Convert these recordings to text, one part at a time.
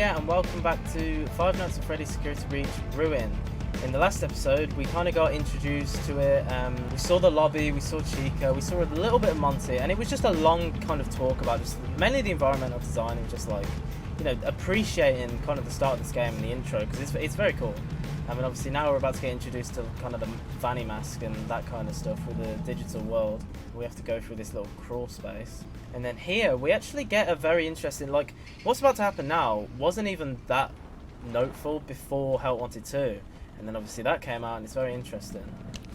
here and welcome back to Five Nights at Freddy's Security Breach Ruin. In the last episode we kind of got introduced to it. We saw the lobby, we saw Chica, we saw a little bit of Monty, and it was just a long kind of talk about just mainly the environmental design and just like, you know, appreciating kind of the start of this game and the intro, because it's very cool. And obviously now we're about to get introduced to kind of the Vanny mask and that kind of stuff with the digital world. We have to go through this little crawl space. And then here we actually get a very interesting, like, what's about to happen now wasn't even that noteful before Help Wanted 2. And then obviously that came out and it's very interesting.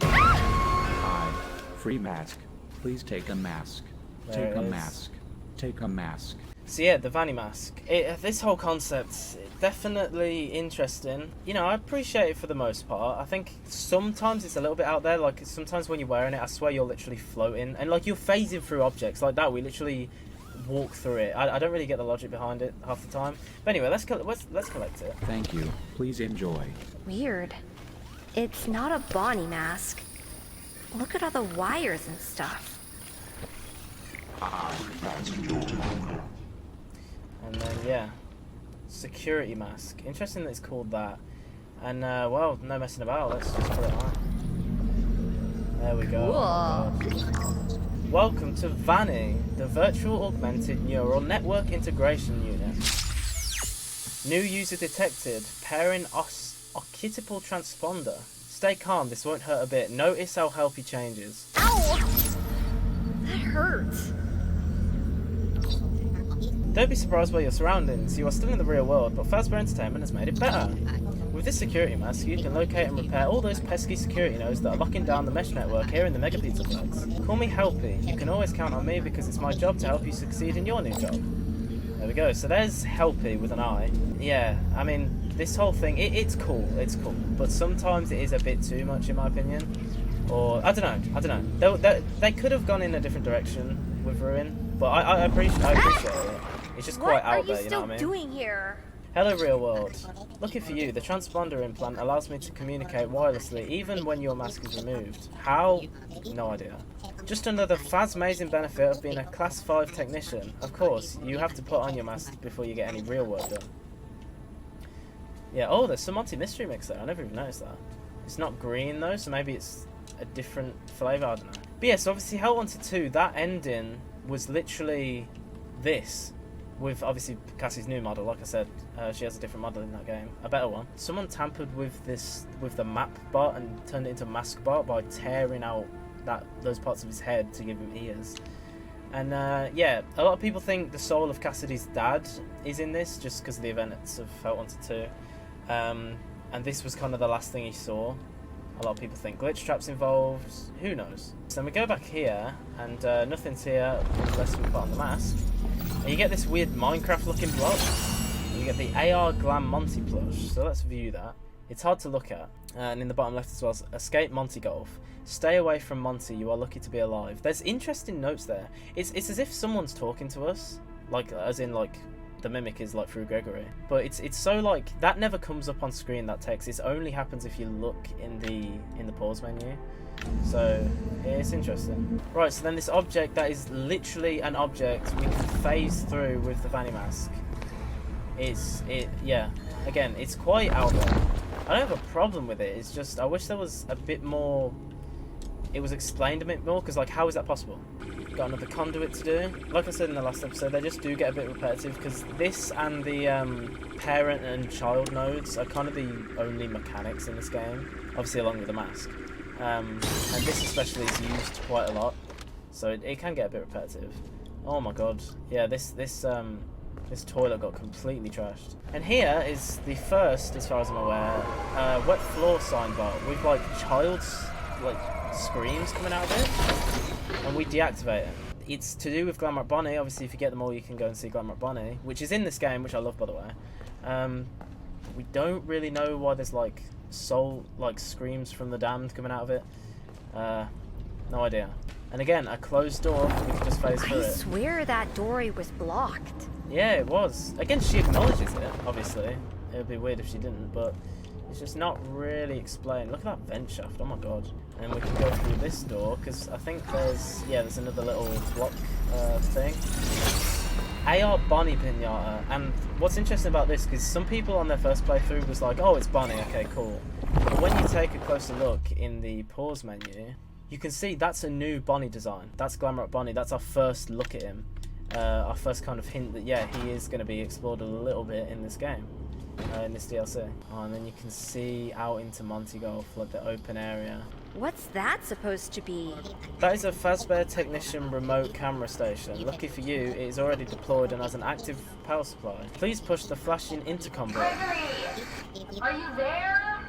Hi, free mask. Please take a mask. There Take a it is. mask. Take a mask. So yeah, the Vanny mask. This whole concept, definitely interesting. You know, I appreciate it for the most part. I think sometimes it's a little bit out there. Like sometimes when you're wearing it, I swear you're literally floating, and like you're phasing through objects like that. We literally walk through it. I don't really get the logic behind it half the time. But anyway, let's collect it. Thank you. Please enjoy. Weird. It's not a Bonnie mask. Look at all the wires and stuff. And then yeah, security mask. Interesting that it's called that. And well, no messing about. Let's just put it on. There we go. Cool. Oh my God. Welcome to Vanny, the virtual augmented neural network integration unit. New user detected. Pairing occipital transponder. Stay calm. This won't hurt a bit. Notice how healthy changes. Ow! That hurts. Don't be surprised by your surroundings. You are still in the real world, but Fazbear Entertainment has made it better. With this security mask, you can locate and repair all those pesky security nodes that are locking down the mesh network here in the Mega Pizzaplex. Call me Helpy. You can always count on me because it's my job to help you succeed in your new job. There we go. So there's Helpy with an I. Yeah, I mean, this whole thing, it's cool. It's cool. But sometimes it is a bit too much in my opinion. Or, I don't know. They could have gone in a different direction with Ruin. But I appreciate it. It's just quite out there, you know what I mean? What are you still doing here? Hello real world. Lucky for you, the transponder implant allows me to communicate wirelessly even when your mask is removed. How? No idea. Just another amazing benefit of being a class 5 technician. Of course, you have to put on your mask before you get any real work done. Yeah, oh, there's some Monty mystery mix there. I never even noticed that. It's not green though, so maybe it's a different flavour, I don't know. But yeah, so obviously Help Wanted 2, that ending was literally this. With obviously Cassie's new model, like I said, she has a different model in that game, a better one. Someone tampered with the map bot and turned it into mask bot by tearing out those parts of his head to give him ears. And yeah, a lot of people think the soul of Cassidy's dad is in this just because of the events of Help Wanted 2. And this was kind of the last thing he saw. A lot of people think glitch traps involved. Who knows? So then we go back here, and nothing's here unless we put on the mask. And you get this weird Minecraft-looking block. And you get the AR Glam Monty plush. So let's view that. It's hard to look at. And in the bottom left as well, escape Monty Golf. Stay away from Monty. You are lucky to be alive. There's interesting notes there. It's as if someone's talking to us, like as in like the mimic is like through Gregory. But it's so like that never comes up on screen. That text. It only happens if you look in the pause menu. So yeah, it's interesting. Right, so then this object that is literally an object we can phase through with the Vanny mask. Yeah, again, it's quite out there. I don't have a problem with it. It's just I wish there was a bit more. It was explained a bit more, because like how is that possible? Got another conduit to do. Like I said in the last episode, they just do get a bit repetitive because this and the parent and child nodes are kind of the only mechanics in this game, obviously along with the mask. And this especially is used quite a lot, so it can get a bit repetitive. Oh my god, yeah, this toilet got completely trashed. And here is the first, as far as I'm aware, wet floor sign bar with like child's like screams coming out of it, and we deactivate it. It's to do with Glamrock Bonnie. Obviously, if you get them all, you can go and see Glamrock Bonnie, which is in this game, which I love, by the way. We don't really know why there's like soul like screams from the damned coming out of it. No idea. And again, a closed door, we can just phase through it. I swear that door was blocked. Yeah, it was. Again, she acknowledges it, obviously. It would be weird if she didn't, but it's just not really explained. Look at that vent shaft, oh my god. And we can go through this door, because I think there's another little block thing. AR Bonnie pinata. And what's interesting about this, because some people on their first playthrough was like, oh, it's Bonnie, okay, cool. But when you take a closer look in the pause menu, you can see that's a new Bonnie design. That's Glamour Up Bonnie. That's our first look at him. Our first kind of hint that, yeah, he is going to be explored a little bit in this game, in this DLC. Oh, and then you can see out into Monty Golf, like the open area. What's that supposed to be? That is a Fazbear Technician remote camera station. Lucky for you, it is already deployed and has an active power supply. Please push the flashing intercom button. Are you there?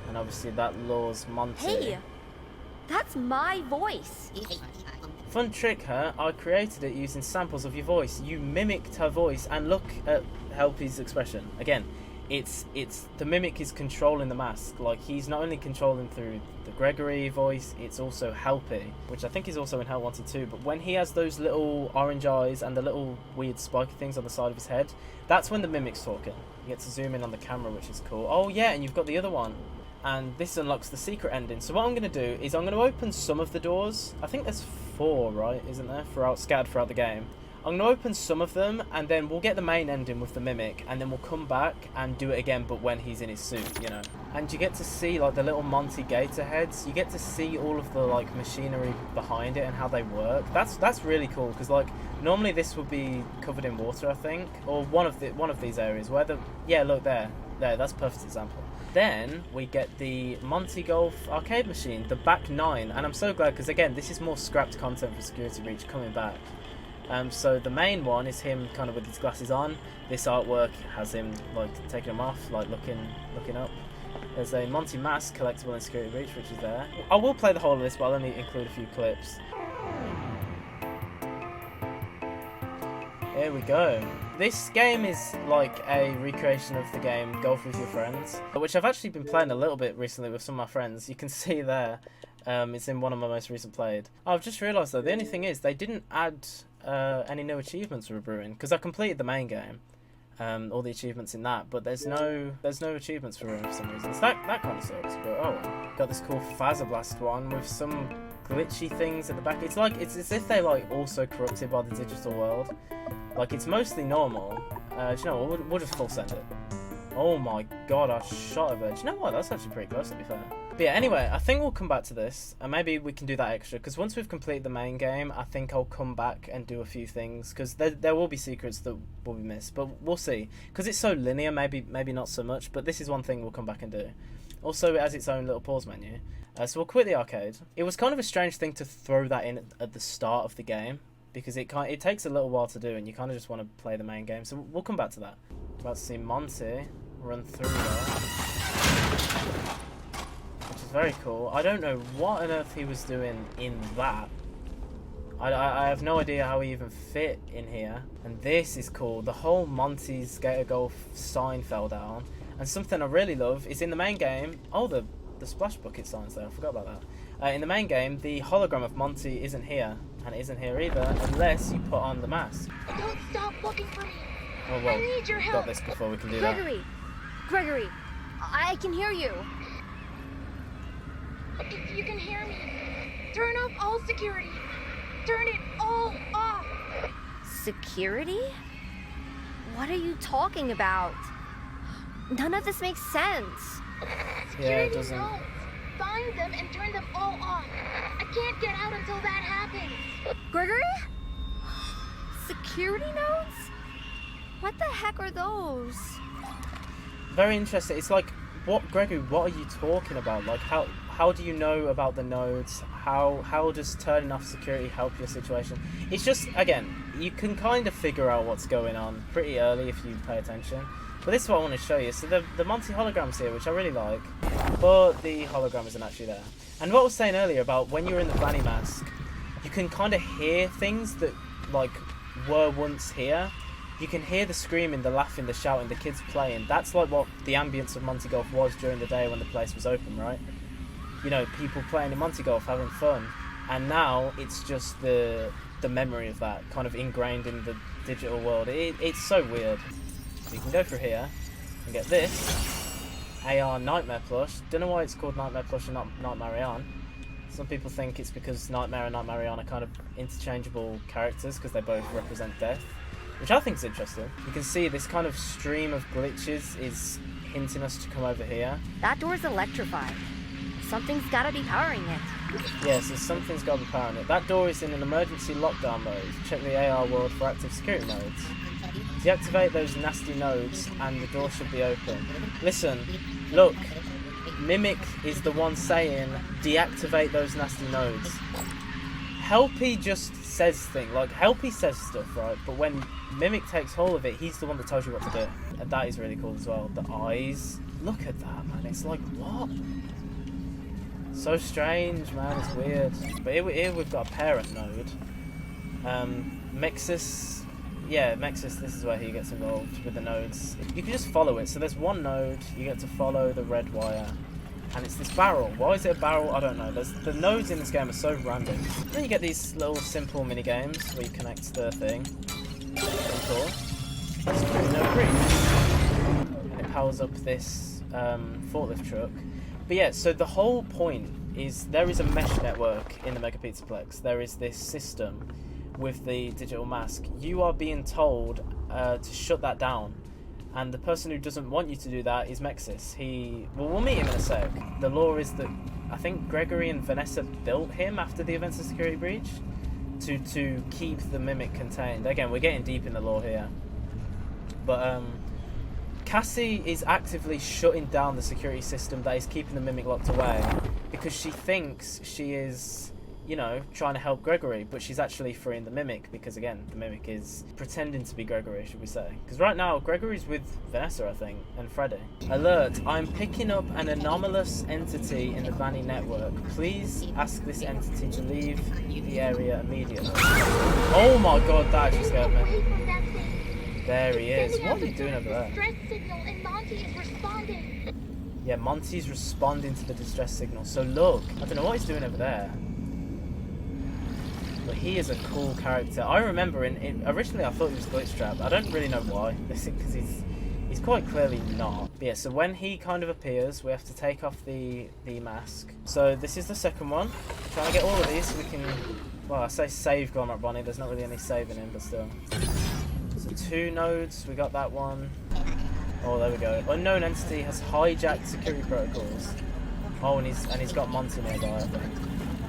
And obviously that lures Monty. Hey, that's my voice. Fun trick, huh? I created it using samples of your voice. You mimicked her voice, and look at Helpy's expression. Again, it's the mimic is controlling the mask. Like, he's not only controlling through the Gregory voice, it's also Helpy, which I think is also in Hell Wanted 2. But when he has those little orange eyes and the little weird spiky things on the side of his head, that's when the mimic's talking. You get to zoom in on the camera, which is cool. Oh yeah, and you've got the other one. And this unlocks the secret ending. So what I'm going to do is I'm going to open some of the doors. I think there's 4, right? Isn't there? Scattered throughout the game. I'm going to open some of them, and then we'll get the main ending with the mimic, and then we'll come back and do it again, but when he's in his suit, you know. And you get to see like the little Monty Gator heads. You get to see all of the like machinery behind it and how they work. That's really cool, because like normally this would be covered in water, I think, or one of these areas where the look there, that's a perfect example. Then we get the Monty Golf arcade machine, the back 9, and I'm so glad because again this is more scrapped content for Security Breach coming back. So the main one is him kind of with his glasses on. This artwork has him like taking them off, like looking up. There's a Monty mask collectible in Security Breach, which is there. I will play the whole of this, but I'll only include a few clips. Here we go. This game is like a recreation of the game Golf With Your Friends, which I've actually been playing a little bit recently with some of my friends. You can see there, it's in one of my most recent played. I've just realised though, the only thing is they didn't add any new achievements for Brewing, because I completed the main game, all the achievements in that, but there's no achievements for Brewing for some reason. So that kind of sucks, but oh well. Got this cool Phasablast one with some glitchy things at the back. It's as if they're like also corrupted by the digital world. Like, it's mostly normal. Do you know what? We'll just full send it. Oh my god, I shot a bird. Do you know what? That's actually pretty close, to be fair. But yeah, anyway, I think we'll come back to this, and maybe we can do that extra, because once we've completed the main game, I think I'll come back and do a few things, because there will be secrets that will be missed, but we'll see. Because it's so linear, maybe not so much, but this is one thing we'll come back and do. Also, it has its own little pause menu. So we'll quit the arcade. It was kind of a strange thing to throw that in at the start of the game, because it takes a little while to do, and you kind of just want to play the main game. So we'll come back to that. About to see Monty run through there, which is very cool. I don't know what on earth he was doing in that. I have no idea how he even fit in here. And this is cool. The whole Monty's Gator Golf sign fell down. And something I really love is in the main game. Oh, the splash bucket signs there. I forgot about that. In the main game, the hologram of Monty isn't here. And it isn't here either, unless you put on the mask. Don't stop looking for me. Oh well, I need your help. got this before we can do that. Gregory, I can hear you. If you can hear me, turn off all security. Turn it all off. Security? What are you talking about? None of this makes sense. Yeah, it Security doesn't. knows. Find them and turn them all off. I can't get out until that happens. Gregory? Security nodes? What the heck are those? Very interesting. It's like, Gregory, what are you talking about? Like, how do you know about the nodes? How does turning off security help your situation? It's just, again, you can kind of figure out what's going on pretty early if you pay attention. But this is what I want to show you. So the Monty hologram's here, which I really like, but the hologram isn't actually there. And what I was saying earlier about when you're in the Vanny mask, you can kind of hear things that like were once here. You can hear the screaming, the laughing, the shouting, the kids playing. That's like what the ambience of Monty Golf was during the day when the place was open, right? You know, people playing in Monty Golf, having fun. And now it's just the memory of that kind of ingrained in the digital world. It's so weird. So you can go through here and get this AR Nightmare plush. Don't know why it's called Nightmare plush and not Nightmare. Some people think it's because Nightmare and Nightmare are kind of interchangeable characters because they both represent death. which I think is interesting. You can see this kind of stream of glitches is hinting us to come over here. That door's electrified. Something's gotta be powering it. Yeah, so something's got to be powering it. That door is in an emergency lockdown mode. Check the AR world for active security nodes. Deactivate those nasty nodes and the door should be open. Listen, look, M.E.S is the one saying deactivate those nasty nodes. Helpy just says things, like Helpy says stuff, right? But when M.E.S takes hold of it, he's the one that tells you what to do. And that is really cool as well. The eyes, look at that, man. It's like, what? So strange, man. It's weird. But here we've got a parent node. M.E.S, yeah, M.E.S, this is where he gets involved with the nodes. You can just follow it. So there's one node, you get to follow the red wire. And it's this barrel. Why is it a barrel? I don't know. The nodes in this game are so random. Then you get these little simple mini games where you connect the thing. Very cool. That's cool. No breach. And it powers up this forklift truck. But yeah, so the whole point is there is a mesh network in the Mega Pizzaplex. There is this system with the digital mask. You are being told to shut that down. And the person who doesn't want you to do that is M.E.S. Well, we'll meet him in a sec. The law is that I think Gregory and Vanessa built him after the events of security breach to keep the mimic contained. Again, we're getting deep in the lore here. But Cassie is actively shutting down the security system that is keeping the mimic locked away because she thinks she is, you know, trying to help Gregory, but she's actually freeing the mimic because, again, the mimic is pretending to be Gregory, should we say. Because right now, Gregory's with Vanessa, I think, and Freddy. Alert, I'm picking up an anomalous entity in the Vanny network. Please ask this entity to leave the area immediately. Oh my god, that actually scared me. There he is. What are you doing over there? Distress signal and Monty is responding. Yeah, Monty's responding to the distress signal. So look, I don't know what he's doing over there. But he is a cool character. I remember originally I thought he was glitch trapped. I don't really know why, because he's quite clearly not. But yeah, so when he kind of appears, we have to take off the mask. So this is the second one. I'm trying to get all of these so we can, well, I say save Glamrock Bonnie. There's not really any saving him, but still. So 2 nodes. We got that one. Oh, there we go. Unknown entity has hijacked security protocols. Oh, and he's got Monty nearby, I think.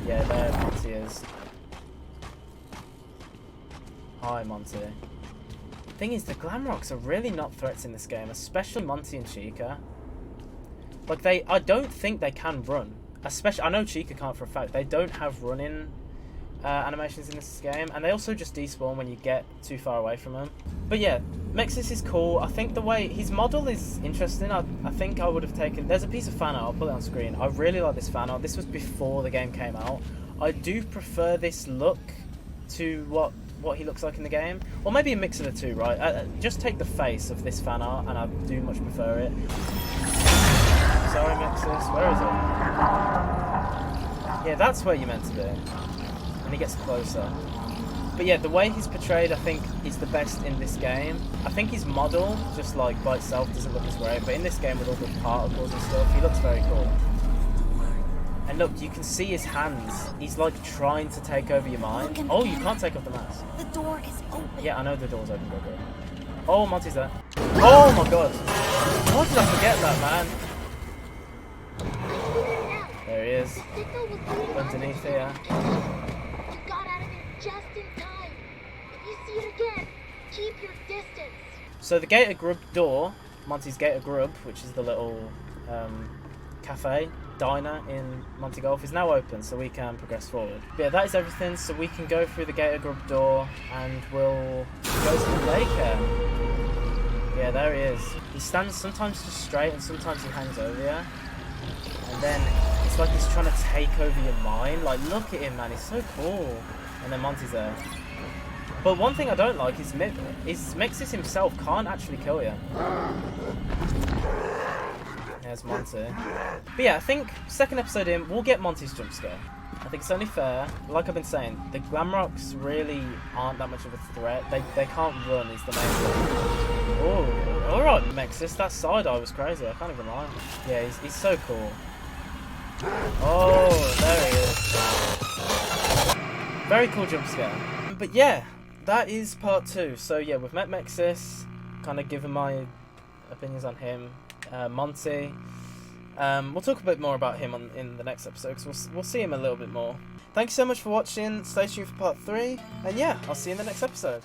Yeah, there Monty is. Hi, Monty. Thing is, the Glamrocks are really not threats in this game, especially Monty and Chica. Like, I don't think they can run. Especially, I know Chica can't for a fact. They don't have running animations in this game, and they also just despawn when you get too far away from them. But yeah, M.E.S is cool. I think the way his model is interesting. I think I would have taken. There's a piece of fan art. I'll put it on screen. I really like this fan art. This was before the game came out. I do prefer this look to what he looks like in the game, or maybe a mix of the two, right? Just take the face of this fan art, and I do much prefer it. Sorry, M.E.S, where is it? Yeah, that's where you're meant to be. And he gets closer. But yeah, the way he's portrayed, I think, is the best in this game. I think his model, just like by itself, doesn't look as great, but in this game with all the particles and stuff, he looks very cool. And look, you can see his hands. He's like trying to take over your mind. Oh, you can't take off the mask. The door is open. Yeah, I know the door's open, Gregory. Oh, Monty's there. Oh my god. How did I forget that, man? There he is. Underneath here. You got out of there just in time. If you see it again, keep your distance. So the Gator Grub door, Monty's Gator Grub, which is the little cafe, diner in Monty Golf, is now open, so we can progress forward. But yeah, that is everything, so we can go through the Gator Grub door and we'll go to the daycare. Yeah, there he is. He stands sometimes just straight and sometimes he hangs over you. And then it's like he's trying to take over your mind. Like, look at him, man, he's so cool. And then Monty's there. But one thing I don't like is M.E.S himself can't actually kill you. There's Monty. But yeah, I think second episode in, we'll get Monty's jump scare. I think it's only fair. Like I've been saying, the Glamrocks really aren't that much of a threat. They can't run is the main thing. Oh, alright, M.E.S, that side eye was crazy, I can't even lie. Yeah, he's so cool. Oh, there he is. Very cool jump scare. But yeah, that is part 2. So yeah, we've met M.X.E.S, kind of given my opinions on him. Monty. We'll talk a bit more about him in the next episode, because we'll see him a little bit more. Thank you so much for watching. Stay tuned for part 3, and yeah, I'll see you in the next episode.